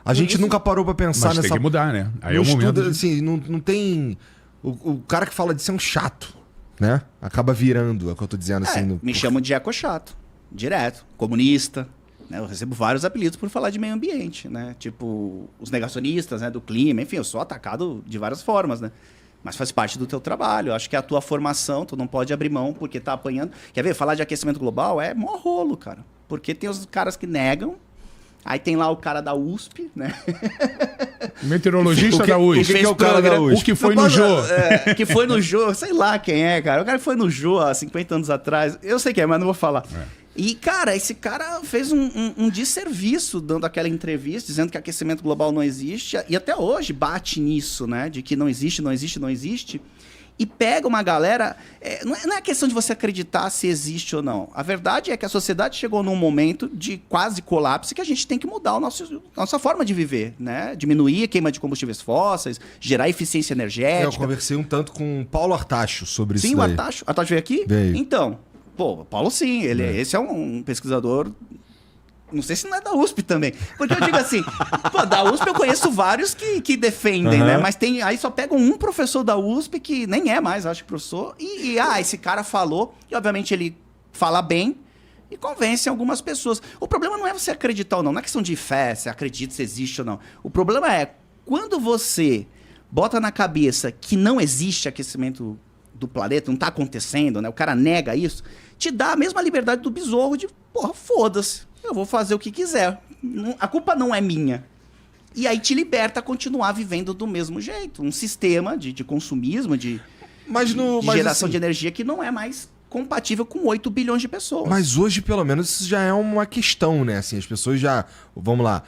A gente nunca parou pra pensar Mas nessa... tem que mudar, né? Aí é o estudo, momento assim, não tem... O cara que fala disso é um chato, né? Acaba virando, é o que eu tô dizendo, assim... Me chamam de eco-chato, direto. Comunista, né? Eu recebo vários apelidos por falar de meio ambiente, né? Tipo, os negacionistas, né? Do clima, enfim, eu sou atacado de várias formas, né? Mas faz parte do teu trabalho. Acho que é a tua formação, tu não pode abrir mão porque tá apanhando. Quer ver? Falar de aquecimento global é mó rolo, cara. Porque tem os caras que negam, aí tem lá o cara da USP, né? Meteorologista da USP. O que é o cara da USP? O que foi no Jô. Que foi no Jô, sei lá quem é, cara. O cara que foi no Jô há 50 anos atrás. Eu sei quem é, mas não vou falar. E, cara, esse cara fez um desserviço dando aquela entrevista, dizendo que aquecimento global não existe. E até hoje bate nisso, né? De que não existe, não existe, não existe. E pega uma galera... não é questão de você acreditar se existe ou não. A verdade é que a sociedade chegou num momento de quase colapso que a gente tem que mudar nossa forma de viver, né? Diminuir a queima de combustíveis fósseis, gerar eficiência energética. Eu conversei um tanto com o Paulo Artacho sobre isso daí. Sim, o Artacho. Artacho veio aqui? Veio. Então, pô, Paulo sim. Esse é um pesquisador... Não sei se não é da USP também. Porque eu digo assim, pô, da USP eu conheço vários que defendem, né? Mas aí só pegam um professor da USP que nem é mais, acho que professor. Esse cara falou, e obviamente ele fala bem e convence algumas pessoas. O problema não é você acreditar ou não, não é questão de fé, se acredita, se existe ou não. O problema é quando você bota na cabeça que não existe aquecimento do planeta, não tá acontecendo, né? O cara nega isso, te dá a mesma liberdade do besouro de, porra, foda-se. Eu vou fazer o que quiser. A culpa não é minha. E aí te liberta a continuar vivendo do mesmo jeito. Um sistema de consumismo, de geração assim, de energia que não é mais compatível com 8 bilhões de pessoas. Mas hoje, pelo menos, isso já é uma questão, né? Assim, as pessoas já... Vamos lá.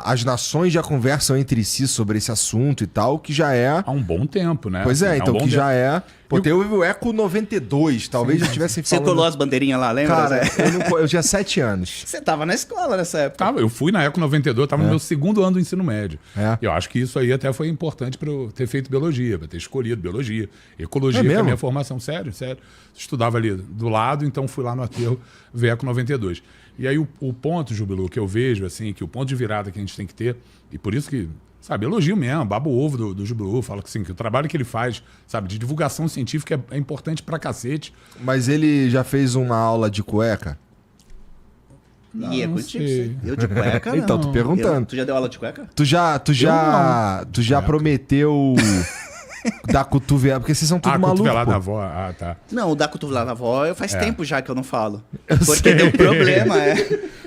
As nações já conversam entre si sobre esse assunto e tal, que já é... Há um bom tempo, né? Pois é, então que já é... Pô, Eu- teve o Eco 92, talvez já tivessem Você falando... colou as bandeirinhas lá, lembra? Cara, Zé? eu tinha 7 anos. Você tava na escola nessa época. Eu fui na Eco 92, eu estava no meu segundo ano do ensino médio. É. Eu acho que isso aí até foi importante para eu ter feito biologia, para ter escolhido biologia. Ecologia, É que é a mesmo? minha formação. Sério. Estudava ali do lado, então fui lá no aterro ver Eco 92. E aí o ponto, Jubilu, que eu vejo, assim, que o ponto de virada que a gente tem que ter, e por isso que, sabe, elogio mesmo, babo o ovo do Jubilu, fala que, assim, que o trabalho que ele faz, sabe, de divulgação científica é importante pra cacete. Mas ele já fez uma aula de cueca? E é não contigo. sei. Eu de cueca, Então, não. tô perguntando. Tu já deu aula de cueca? Tu já Cueca. prometeu dar cotovelada, porque vocês são tudo maluco, cotovelada pô. na avó, tá. Não, o da cotovelada na avó faz tempo já que eu não falo. Eu Porque sei. deu problema,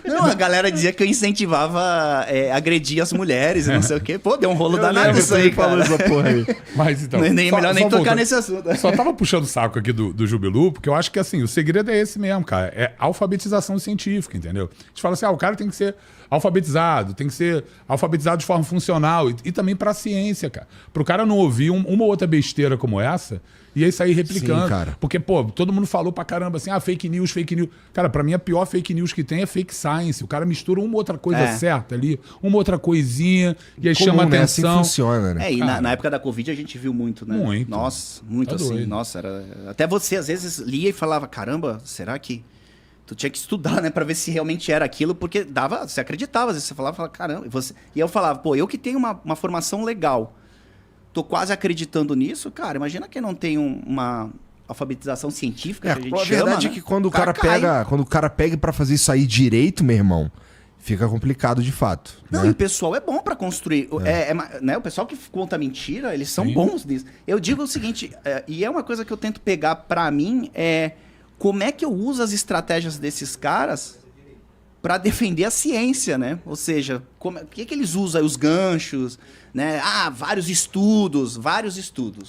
Não, a galera dizia que eu incentivava agredir as mulheres e não sei o quê. Pô, deu um rolo danado isso aí, falou cara. essa porra aí. Mas então... Melhor nem tocar voltando. nesse assunto. Só tava puxando o saco aqui do Jubilu, porque eu acho que, assim, o segredo é esse mesmo, cara. É alfabetização científica, entendeu? A gente fala assim, o cara tem que ser alfabetizado, tem que ser alfabetizado de forma funcional e também pra ciência, cara. Pro cara não ouvir uma ou outra besteira como essa e aí sair replicando. Sim, cara. Porque, pô, todo mundo falou pra caramba assim, fake news. Cara, pra mim a pior fake news que tem é fake science. O cara mistura uma outra coisa certa ali, uma outra coisinha, e aí Comum, chama né? Assim atenção. funciona, né? E Cara. na época da Covid a gente viu muito, né? Muito. Nossa, muito Tá assim. doido. Nossa, até você às vezes lia e falava, caramba, será que... Tu tinha que estudar, né, pra ver se realmente era aquilo, porque você acreditava, às vezes você falava, caramba, e eu falava, pô, eu que tenho uma formação legal, tô quase acreditando nisso, cara, imagina quem não tem uma alfabetização científica, que a gente a chama, verdade né? é que quando o cara pega pra fazer isso aí direito, meu irmão, fica complicado de fato. Não, né? e o pessoal é bom pra construir. Né, o pessoal que conta mentira, eles são bons nisso. Eu digo o seguinte, e é uma coisa que eu tento pegar pra mim, como é que eu uso as estratégias desses caras para defender a ciência, né? Ou seja, o que eles usam? Os ganchos, né? Vários estudos,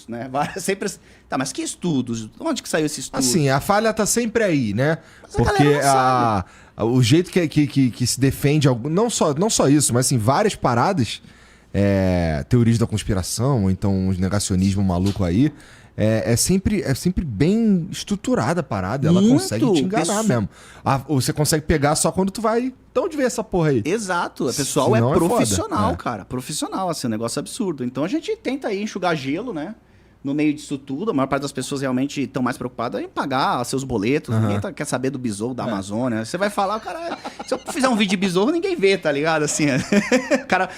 né? Sempre... Tá, mas que estudos? Onde que saiu esse estudo? Assim, a falha tá sempre aí, né? Mas a Porque galera não o jeito que se defende, não só isso, mas assim, várias paradas, teorias da conspiração, ou então uns negacionismo maluco aí, é sempre bem estruturada a parada. Ela Muito. consegue te enganar mesmo. Você consegue pegar só quando tu vai... Então onde veio essa porra aí? Exato, o pessoal Senão é profissional, foda. cara. Profissional, assim, um negócio absurdo. Então a gente tenta aí enxugar gelo, né? no meio disso tudo, a maior parte das pessoas realmente estão mais preocupadas em pagar seus boletos. Ninguém quer saber do besouro da Amazônia. Você vai falar, cara, se eu fizer um vídeo de besouro, ninguém vê, tá ligado? Assim, o cara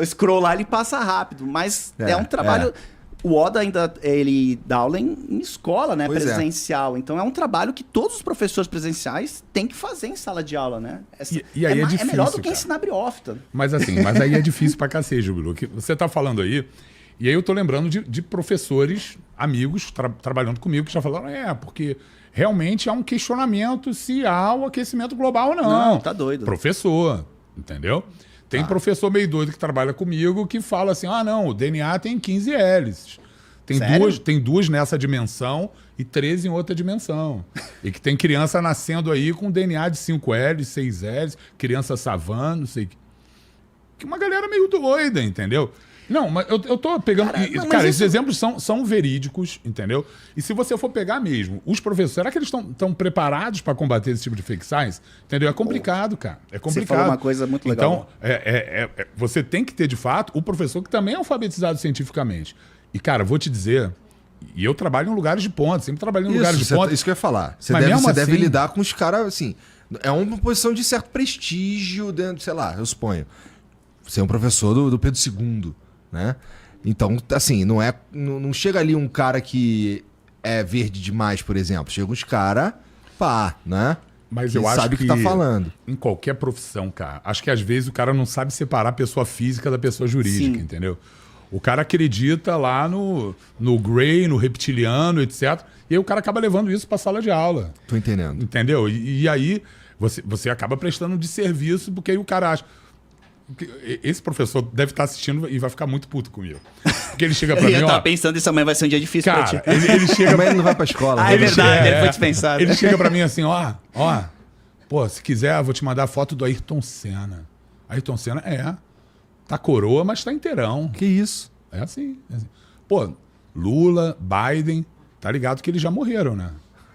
scrollar, ele passa rápido. Mas é um trabalho... O Oda ainda, ele dá aula em escola, né? Pois presencial. Então é um trabalho que todos os professores presenciais têm que fazer em sala de aula, né? E aí é difícil, melhor do que cara. ensinar briófita. Mas assim, aí é difícil pra cacete, Júlio. Que você tá falando aí, e aí eu tô lembrando de professores, amigos, trabalhando comigo, que já falaram, porque realmente há um questionamento se há o aquecimento global ou não. Não, tá doido. Professor, entendeu? Tem professor meio doido que trabalha comigo que fala assim, não, o DNA tem 15 hélices. Tem duas nessa dimensão e 13 em outra dimensão. E que tem criança nascendo aí com DNA de 5 hélices, 6 hélices, criança savana, não sei o que. Que uma galera meio doida, entendeu? Não, mas eu tô pegando... Cara, esses exemplos são verídicos, entendeu? E se você for pegar mesmo, os professores, será que eles estão preparados para combater esse tipo de fake science? Entendeu? É complicado, cara. É complicado. Você falou uma coisa muito legal. Então, você tem que ter, de fato, o professor que também é alfabetizado cientificamente. E, cara, vou te dizer, e eu trabalho em lugares de ponta, sempre trabalhei em lugares de ponta. Isso que eu ia falar. Você Mas deve assim, lidar com os caras, assim... É uma posição de certo prestígio dentro, sei lá, eu suponho. Você é um professor do Pedro II, né? Então, assim, não chega ali um cara que é verde demais, por exemplo. Chega uns caras, né? Mas que eu acho sabe o que tá falando. Em qualquer profissão, cara, acho que às vezes o cara não sabe separar a pessoa física da pessoa jurídica, entendeu? O cara acredita lá no Grey, no reptiliano, etc. E aí o cara acaba levando isso pra sala de aula. Tô entendendo. Entendeu? E aí você acaba prestando de serviço, porque aí o cara acha... Esse professor deve estar assistindo e vai ficar muito puto comigo. Porque ele chega pra mim, Eu tava pensando, isso amanhã vai ser um dia difícil cara, pra ti. ele chega... Mas ele não vai pra escola. É verdade, ele foi dispensado. Ele chega pra mim assim, pô, se quiser, eu vou te mandar a foto do Ayrton Senna. Ayrton Senna, tá coroa, mas tá inteirão. Que isso? É assim. Pô, Lula, Biden, tá ligado que eles já morreram, né?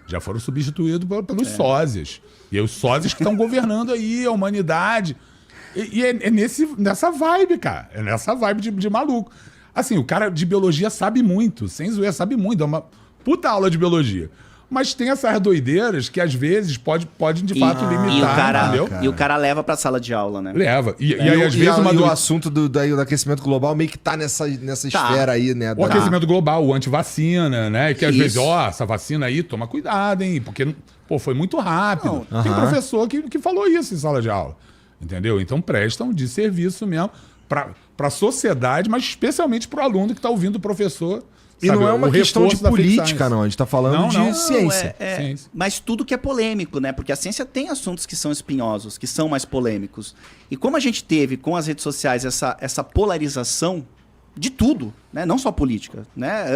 Já foram substituídos pelos sósias. E aí os sósias que estão governando aí a humanidade... E é nessa vibe, cara. É nessa vibe de maluco. Assim, o cara de biologia sabe muito. Sem zoeira, sabe muito. É uma puta aula de biologia. Mas tem essas doideiras que, às vezes, podem de fato limitar, entendeu? E o cara leva pra sala de aula, né? Leva. E aí, às vezes, o assunto do aquecimento global meio que tá nessa esfera aí, né? O aquecimento global, o antivacina, né? Que às vezes, essa vacina aí, toma cuidado, hein? Porque, foi muito rápido. Tem professor que falou isso em sala de aula. Entendeu? Então prestam de serviço mesmo para a sociedade, mas especialmente para o aluno que está ouvindo o professor. E não é uma questão de política, não. A gente está falando de ciência. Ciência. Mas tudo que é polêmico, né? Porque a ciência tem assuntos que são espinhosos, que são mais polêmicos. E como a gente teve com as redes sociais essa polarização de tudo, né? Não só política, né?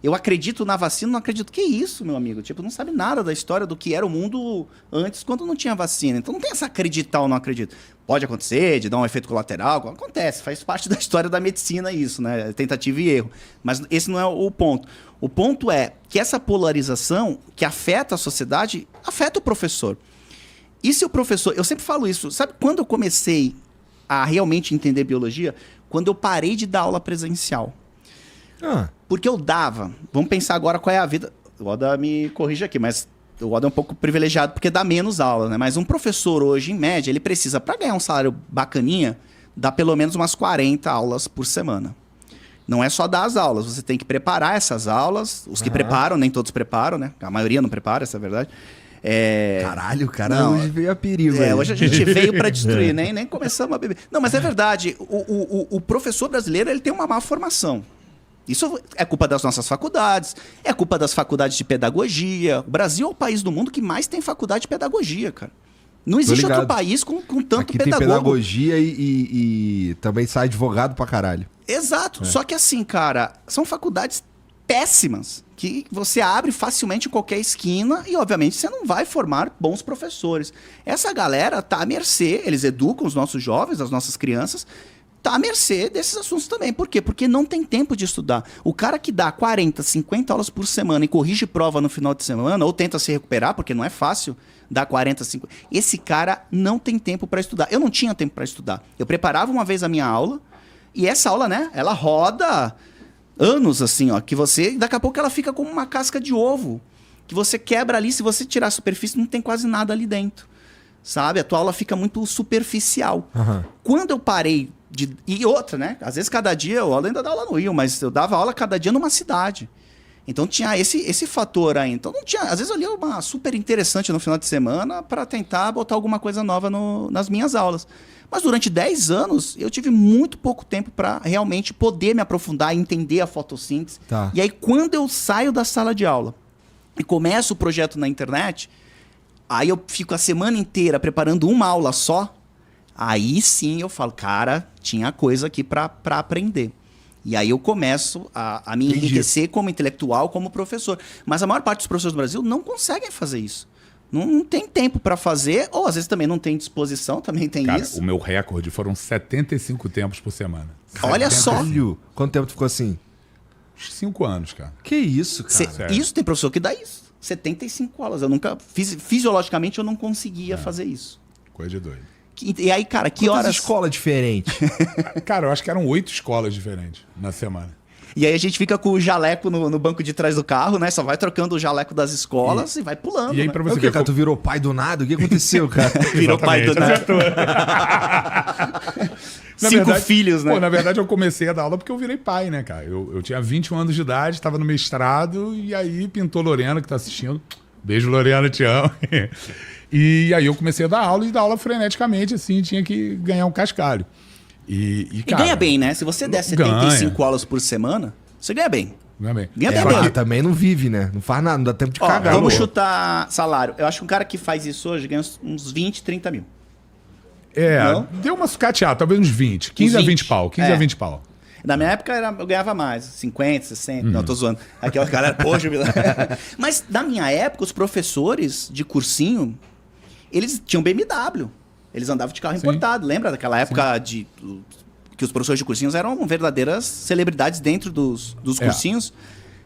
Eu acredito na vacina, não acredito. Que isso, meu amigo? Tipo, não sabe nada da história do que era o mundo antes, quando não tinha vacina. Então não tem essa acreditar ou não acredito. Pode acontecer, de dar um efeito colateral, acontece, faz parte da história da medicina isso, né? Tentativa e erro. Mas esse não é o ponto. O ponto é que essa polarização que afeta a sociedade, afeta o professor. E se o professor... Eu sempre falo isso. Sabe quando eu comecei a realmente entender biologia? Quando eu parei de dar aula presencial. Porque eu dava... Vamos pensar agora qual é a vida... O Oda me corrige aqui, mas o Oda é um pouco privilegiado porque dá menos aula, né? Mas um professor hoje, em média, ele precisa, para ganhar um salário bacaninha, dar pelo menos umas 40 aulas por semana. Não é só dar as aulas, você tem que preparar essas aulas. Os que preparam, nem todos preparam, né? A maioria não prepara, essa é a verdade. Caralho, o cara hoje veio a perigo. Hoje a gente veio para destruir, nem começamos a beber. Não, mas é verdade. O professor brasileiro, ele tem uma má formação. Isso é culpa das nossas faculdades, é culpa das faculdades de pedagogia. O Brasil é o país do mundo que mais tem faculdade de pedagogia, cara. Não existe outro país com tanto aqui pedagogo. Tem pedagogia e também sai advogado pra caralho. Exato. Só que assim, cara, são faculdades péssimas que você abre facilmente em qualquer esquina e, obviamente, você não vai formar bons professores. Essa galera tá à mercê, eles educam os nossos jovens, as nossas crianças, tá à mercê desses assuntos também. Por quê? Porque não tem tempo de estudar. O cara que dá 40, 50 aulas por semana e corrige prova no final de semana ou tenta se recuperar, porque não é fácil dar 40, 50... Esse cara não tem tempo para estudar. Eu não tinha tempo para estudar. Eu preparava uma vez a minha aula e essa aula, né, ela roda anos, assim, ó, que você... Daqui a pouco ela fica como uma casca de ovo. Que você quebra ali, se você tirar a superfície, não tem quase nada ali dentro. Sabe? A tua aula fica muito superficial. Aham. Quando eu parei de... E outra, né? Às vezes, cada dia, eu ainda dava aula no Rio, mas eu dava aula cada dia numa cidade. Então tinha esse fator aí. Então não tinha... Às vezes eu lia uma super interessante no final de semana para tentar botar alguma coisa nova nas minhas aulas. Mas durante 10 anos, eu tive muito pouco tempo para realmente poder me aprofundar e entender a fotossíntese. Tá. E aí, quando eu saio da sala de aula e começo o projeto na internet, aí eu fico a semana inteira preparando uma aula só, aí sim eu falo, cara, tinha coisa aqui para aprender. E aí eu começo a me enriquecer como intelectual, como professor. Mas a maior parte dos professores do Brasil não conseguem fazer isso. Não tem tempo para fazer, ou às vezes também não tem disposição, também tem Cara, isso. o meu recorde foram 75 tempos por semana. Olha só. Caralho. Quanto tempo tu ficou assim? Uns 5 anos, cara. Que isso, cara? Sério. Isso tem professor que dá isso. 75 aulas. Eu nunca... Fisiologicamente eu não conseguia fazer isso. Coisa de doido. E aí, cara, que Quantas horas... escolas diferentes? Cara, eu acho que eram 8 escolas diferentes na semana. E aí a gente fica com o jaleco no banco de trás do carro, né? Só vai trocando o jaleco das escolas e vai pulando, E aí, né? pra É o você que, ver... cara? Tu virou pai do nada? O que aconteceu, cara? Virou pai do nada. Acertou. Na 5 verdade, filhos, né? Pô, na verdade, eu comecei a dar aula porque eu virei pai, né, cara? Eu tinha 21 anos de idade, estava no mestrado, e aí pintou Lorena, que tá assistindo. Beijo, Lorena, te amo. E aí eu comecei a dar aula, e dar aula freneticamente, assim, tinha que ganhar um cascalho. E, E ganha bem, né? Se você der 75 ganha. aulas por semana, você ganha bem. Ganha bem. Ganha É, bem mas mesmo. também não vive, né? Não faz nada, não dá tempo de Ó, cagar. vamos pô. chutar salário. Eu acho que um cara que faz isso hoje ganha uns 20, 30 mil. É, Não? deu uma sucateada, talvez uns 20. 15 Uns a 20 20 pau. 15 é. a 20 pau. Na minha época eu ganhava mais, 50, 60. Não, tô zoando. Aquela galera, pô, jubilado. Mas na minha época, os professores de cursinho, eles tinham BMW. Eles andavam de carro Sim. importado. Lembra daquela época que os professores de cursinhos eram verdadeiras celebridades dentro dos É. cursinhos?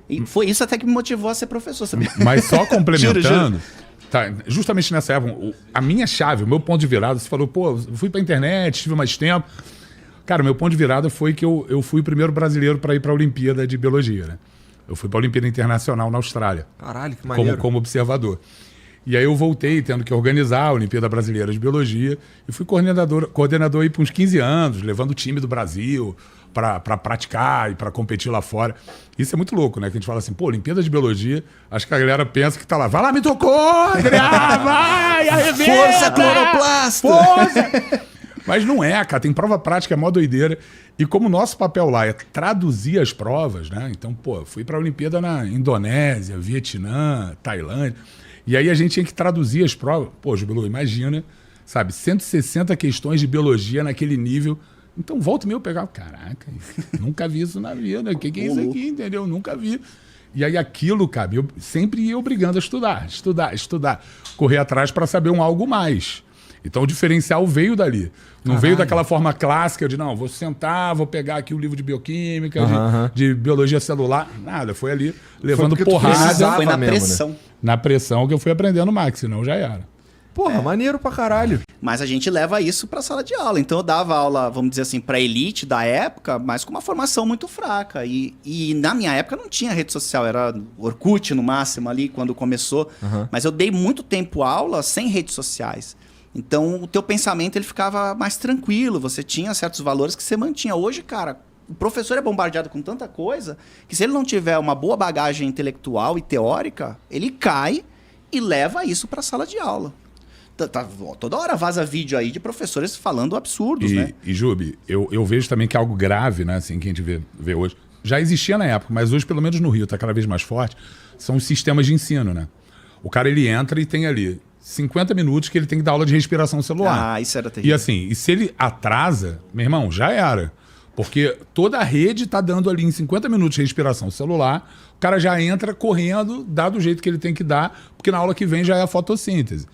E foi isso até que me motivou a ser professor. Sabia? Mas só complementando, Juro. tá, justamente nessa época, a minha chave, o meu ponto de virada, você falou, pô, eu fui pra internet, tive mais tempo. Cara, meu ponto de virada foi que eu fui o primeiro brasileiro para ir para a Olimpíada de Biologia, né? Eu fui para a Olimpíada Internacional na Austrália, Caralho, que maneiro. como observador. E aí eu voltei tendo que organizar a Olimpíada Brasileira de Biologia e fui coordenador aí por uns 15 anos, levando o time do Brasil para praticar e para competir lá fora. Isso é muito louco, né? Que a gente fala assim, pô, Olimpíada de Biologia, acho que a galera pensa que tá lá, vai lá, mitocôndria, vai, arrebenta! Força cloroplasta! Força! Mas não é, cara, tem prova prática, é mó doideira. E como o nosso papel lá é traduzir as provas, né? Então, pô, fui pra Olimpíada na Indonésia, Vietnã, Tailândia. E aí a gente tinha que traduzir as provas. Pô, Jubilu, imagina, sabe, 160 questões de biologia naquele nível. Então, volta e meia eu pegava, caraca, nunca vi isso na vida. O que é isso aqui, entendeu? Nunca vi. E aí aquilo, cara, eu sempre ia obrigando a estudar. Correr atrás para saber algo mais. Então o diferencial veio dali. Não veio daquela forma clássica de, não, vou sentar, vou pegar aqui o livro de bioquímica, de biologia celular. Nada, foi ali levando porque tu porrada precisava Foi na mesmo, né? pressão. na pressão que eu fui aprendendo mais, senão já era. Porra, maneiro pra caralho. Mas a gente leva isso para a sala de aula. Então eu dava aula, vamos dizer assim, para elite da época, mas com uma formação muito fraca. E na minha época não tinha rede social, era Orkut no máximo ali quando começou. Mas eu dei muito tempo aula sem redes sociais. Então o teu pensamento ele ficava mais tranquilo, você tinha certos valores que você mantinha. Hoje, cara, o professor é bombardeado com tanta coisa que se ele não tiver uma boa bagagem intelectual e teórica, ele cai e leva isso para a sala de aula. Toda hora vaza vídeo aí de professores falando absurdos, né? E Jubi, eu vejo também que é algo grave, né, assim, que a gente vê hoje. Já existia na época, mas hoje, pelo menos no Rio, está cada vez mais forte, são os sistemas de ensino, né? O cara, ele entra e tem ali 50 minutos que ele tem que dar aula de respiração celular. Ah, isso era terrível. E assim, e se ele atrasa, meu irmão, já era. Porque toda a rede tá dando ali em 50 minutos de respiração celular, o cara já entra correndo, dá do jeito que ele tem que dar, porque na aula que vem já é a fotossíntese.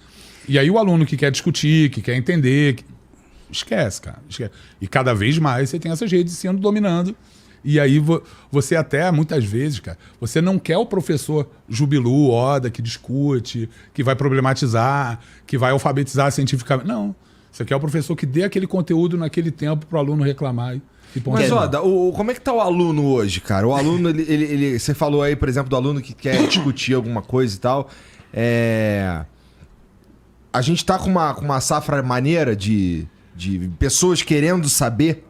E aí o aluno que quer discutir, que quer entender, esquece, cara. Esquece. E cada vez mais você tem essas redes sendo dominando. E aí você até, muitas vezes, cara, você não quer o professor Jubilu, Oda, que discute, que vai problematizar, que vai alfabetizar cientificamente. Não. Você quer o professor que dê aquele conteúdo naquele tempo para o aluno reclamar. E ponto Mas, final. ó, como é que tá o aluno hoje, cara? O aluno, você falou aí, por exemplo, do aluno que quer discutir alguma coisa e tal. A gente tá com uma safra maneira de pessoas querendo saber.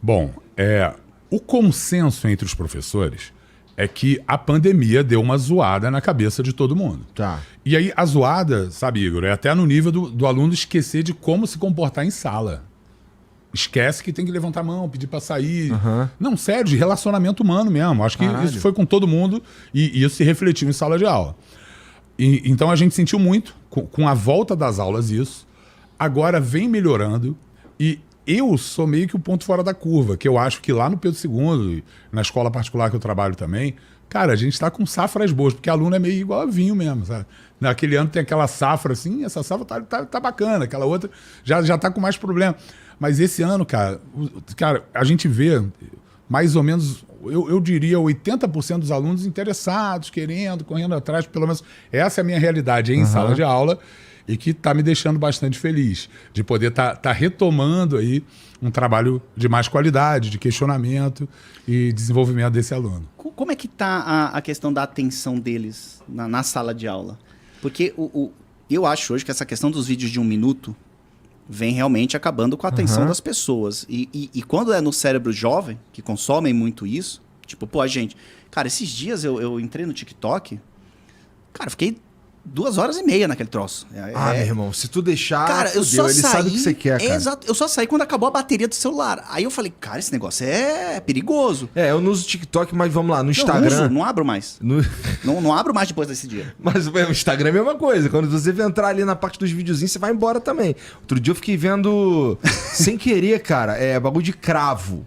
Bom, o consenso entre os professores é que a pandemia deu uma zoada na cabeça de todo mundo. Tá. E aí a zoada, sabe, Igor, é até no nível do aluno esquecer de como se comportar em sala. Esquece que tem que levantar a mão, pedir pra sair. Não, sério, de relacionamento humano mesmo. Acho que isso foi com todo mundo e isso se refletiu em sala de aula. Então a gente sentiu muito com a volta das aulas isso. Agora vem melhorando e eu sou meio que o ponto fora da curva, que eu acho que lá no Pedro II, na escola particular que eu trabalho também, cara, a gente está com safras boas, porque aluno é meio igual a vinho mesmo, sabe? Naquele ano tem aquela safra assim, essa safra tá bacana, aquela outra já tá com mais problema. Mas esse ano, cara, a gente vê mais ou menos, eu diria 80% dos alunos interessados, querendo, correndo atrás, pelo menos essa é a minha realidade em sala de aula, e que está me deixando bastante feliz de poder tá retomando aí um trabalho de mais qualidade, de questionamento e desenvolvimento desse aluno. Como é que tá a questão da atenção deles na sala de aula? Porque eu acho hoje que essa questão dos vídeos de 1 minuto vem realmente acabando com a atenção das pessoas. E quando é no cérebro jovem, que consomem muito isso, tipo, pô, cara, esses dias eu entrei no TikTok, cara, fiquei 2h30 naquele troço. Meu irmão, se tu deixar, cara, eu só ele saí, sabe o que você quer, cara. Exato, eu só saí quando acabou a bateria do celular. Aí eu falei, cara, esse negócio é perigoso. Eu não uso TikTok, mas vamos lá, no Instagram... Não abro mais. Não abro mais depois desse dia. Mas o Instagram é a mesma coisa. Quando você entrar ali na parte dos videozinhos, você vai embora também. Outro dia eu fiquei vendo, sem querer, cara, bagulho de cravo.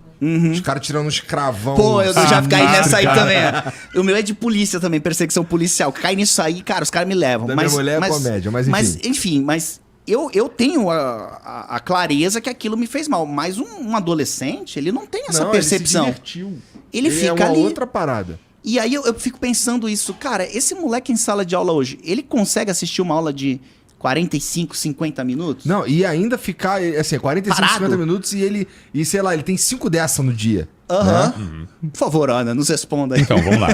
Os caras tirando uns cravão. Pô, eu já caí nessa aí cara. também. O meu é de polícia também, perseguição policial. Cai nisso aí, cara, os caras me levam. Da minha mulher é comédia, mas enfim. Mas eu tenho a clareza que aquilo me fez mal. Mas um adolescente, ele não tem essa percepção. Ele se divertiu. Ele fica é uma ali. outra parada. E aí eu fico pensando isso. Cara, esse moleque em sala de aula hoje, ele consegue assistir uma aula de 45, 50 minutos? Não, e ainda ficar, assim, 45, Parado. 50 minutos e sei lá, ele tem 5 dessa no dia. Por favor, Ana, nos responda aí. Então, vamos lá.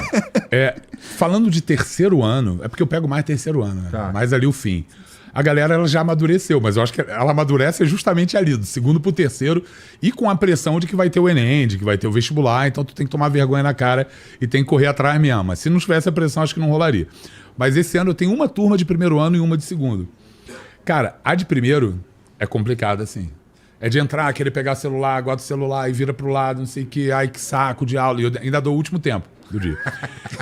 Falando de terceiro ano, é porque eu pego mais terceiro ano, né? Tá. Mais ali o fim. A galera ela já amadureceu, mas eu acho que ela amadurece justamente ali, do segundo pro terceiro, e com a pressão de que vai ter o Enem, de que vai ter o vestibular, então tu tem que tomar vergonha na cara e tem que correr atrás mesmo. Mas se não tivesse a pressão, acho que não rolaria. Mas esse ano eu tenho uma turma de primeiro ano e uma de segundo. Cara, a de primeiro é complicada, assim. É de entrar, querer pegar celular, guarda o celular e vira pro lado, não sei o que, ai que saco de aula. E eu ainda dou o último tempo do dia.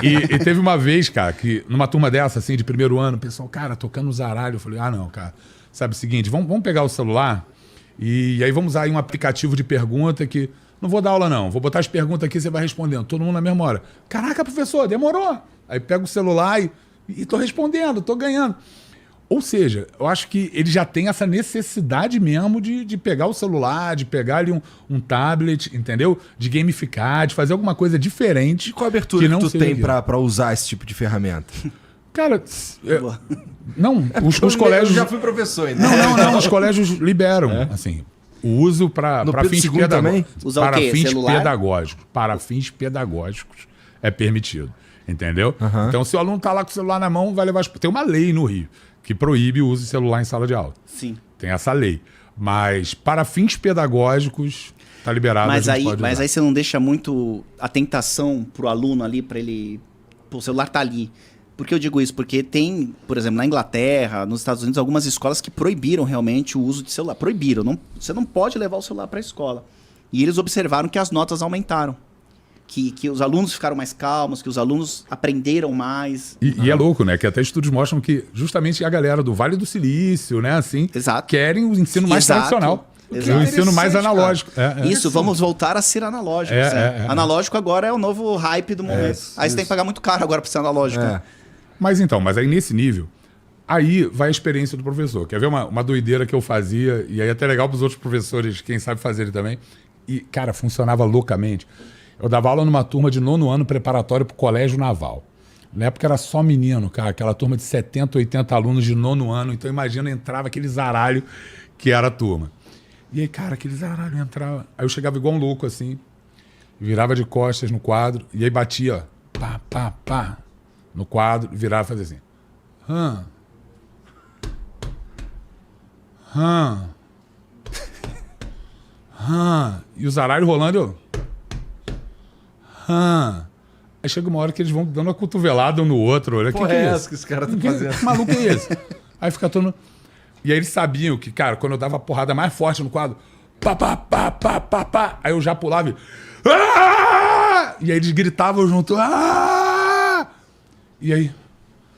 E teve uma vez, cara, que numa turma dessa, assim, de primeiro ano, o pessoal, cara, tocando zaralho. Eu falei, não, cara, sabe o seguinte, vamos pegar o celular e aí vamos usar aí um aplicativo de pergunta que... Não vou dar aula, não. Vou botar as perguntas aqui e você vai respondendo. Todo mundo na mesma hora. Caraca, professor, demorou. Aí pego o celular e tô respondendo, tô ganhando. Ou seja, eu acho que ele já tem essa necessidade mesmo de pegar o celular, de pegar ali um tablet, entendeu? De gamificar, de fazer alguma coisa diferente. E qual a abertura que não tu seja tem aquilo. pra usar esse tipo de ferramenta? Cara, não, os colégios... Eu já fui professor ainda. Não, os colégios liberam, assim, o uso para Pedro fins II pedagógicos. também? Usar o Para quê? fins Celular? pedagógicos. Para fins pedagógicos é permitido, entendeu? Então, se o aluno tá lá com o celular na mão, vai levar... Tem uma lei no Rio que proíbe o uso de celular em sala de aula. Sim. Tem essa lei. Mas para fins pedagógicos, tá liberado. Mas a gente pode aí usar. você não deixa muito a tentação pro aluno ali, pra ele... Pô, o celular tá ali. Por que eu digo isso? Porque tem, por exemplo, na Inglaterra, nos Estados Unidos, algumas escolas que proibiram realmente o uso de celular. Proibiram. Você não pode levar o celular pra escola. E eles observaram que as notas aumentaram. Que os alunos ficaram mais calmos, que os alunos aprenderam mais. E é louco, né? Que até estudos mostram que justamente a galera do Vale do Silício, né? Assim, Exato. querem o ensino mais Exato. tradicional. Exato. O ensino mais Interessante, analógico. Isso, vamos voltar a ser analógicos. Analógico agora é o novo hype do momento. Aí você tem que pagar muito caro agora pra ser analógico. É. Mas aí nesse nível, aí vai a experiência do professor. Quer ver uma doideira que eu fazia, e aí é até legal pros outros professores, quem sabe fazer também. E, cara, funcionava loucamente. Eu dava aula numa turma de 9º ano preparatório pro colégio naval. Na época era só menino, cara. Aquela turma de 70, 80 alunos de 9º ano. Então imagina, entrava aquele zaralho que era a turma. E aí, cara, aqueles zaralhos entravam. Aí eu chegava igual um louco, assim, virava de costas no quadro, e aí batia, ó, pá, pá, pá, no quadro, virava e fazia assim. Hã? Hã? Hã? E o zaralho rolando, eu... Hã? Aí chega uma hora que eles vão dando uma cotovelada um no outro. Olha, Porra, que é essa isso? que esse cara tá Que fazendo? maluco é esse? Aí fica todo... E aí eles sabiam que, cara, quando eu dava a porrada mais forte no quadro, pá, pá, pá, pá, pá, pá, aí eu já pulava e... Ah! E aí eles gritavam junto. Ah! E aí...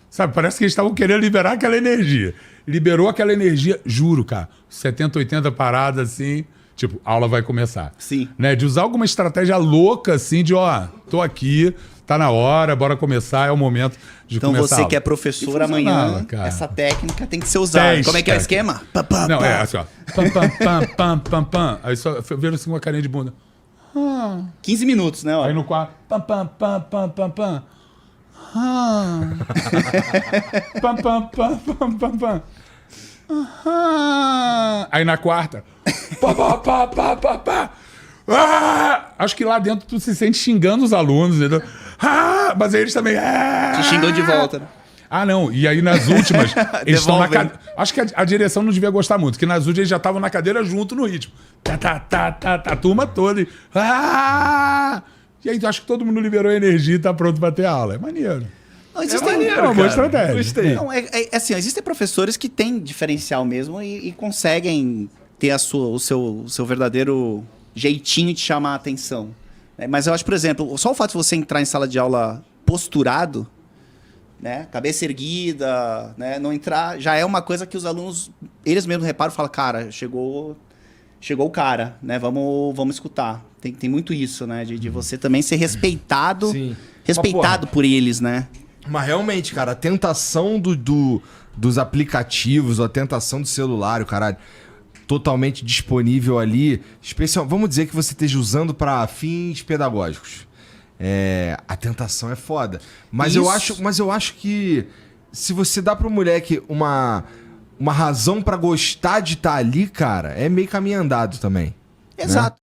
Sabe, parece que eles estavam querendo liberar aquela energia. Liberou aquela energia, juro, cara. 70, 80 paradas, assim... Tipo, a aula vai começar. Sim. Né? De usar alguma estratégia louca, assim, de, ó, tô aqui, tá na hora, bora começar, é o momento de Então começar. você a que é aula. professor E amanhã, funcionava, cara. essa técnica tem que ser usada. 10 Como é que é o técnicas. esquema? Pá, pá, Não, pá. é assim, ó. Pam, pam, pam, pam, pam, pam. Aí só vendo assim com a carinha de bunda. 15 minutos, né? Ó. Aí no quarto, pam, pam, pam, pam, pam, pam. Pam, pam, pam, pam, pam, pam. Aí na quarta, pá, pá, pá, pá, pá, pá. Acho que lá dentro tu se sente xingando os alunos, entendeu? Mas aí eles também. Te xingou de volta, né? Ah, não. E aí nas últimas, eles estão na Devolvem. cadeira. Acho que a direção não devia gostar muito, porque nas últimas eles já estavam na cadeira junto no ritmo. Tá, tá, tá, tá, tá, a turma toda. E aí acho que todo mundo liberou energia e tá pronto pra ter aula. É maneiro. Não, existem, É uma boa estratégia. Gostei. Não, assim, ó, existem professores que têm diferencial mesmo e conseguem ter o seu verdadeiro jeitinho de chamar a atenção. Né? Mas eu acho, por exemplo, só o fato de você entrar em sala de aula posturado, né, cabeça erguida, né, não entrar, já é uma coisa que os alunos, eles mesmos reparam e falam, cara, chegou o cara, né, vamos escutar. Tem muito isso, né, de você também ser respeitado, Sim. respeitado por eles, né. Mas realmente, cara, a tentação dos aplicativos, a tentação do celular, o caralho, totalmente disponível ali, especial, vamos dizer que você esteja usando para fins pedagógicos. A tentação é foda. Mas eu acho que se você dá pro moleque uma razão pra gostar de estar ali, cara, é meio caminho andado também. Exato.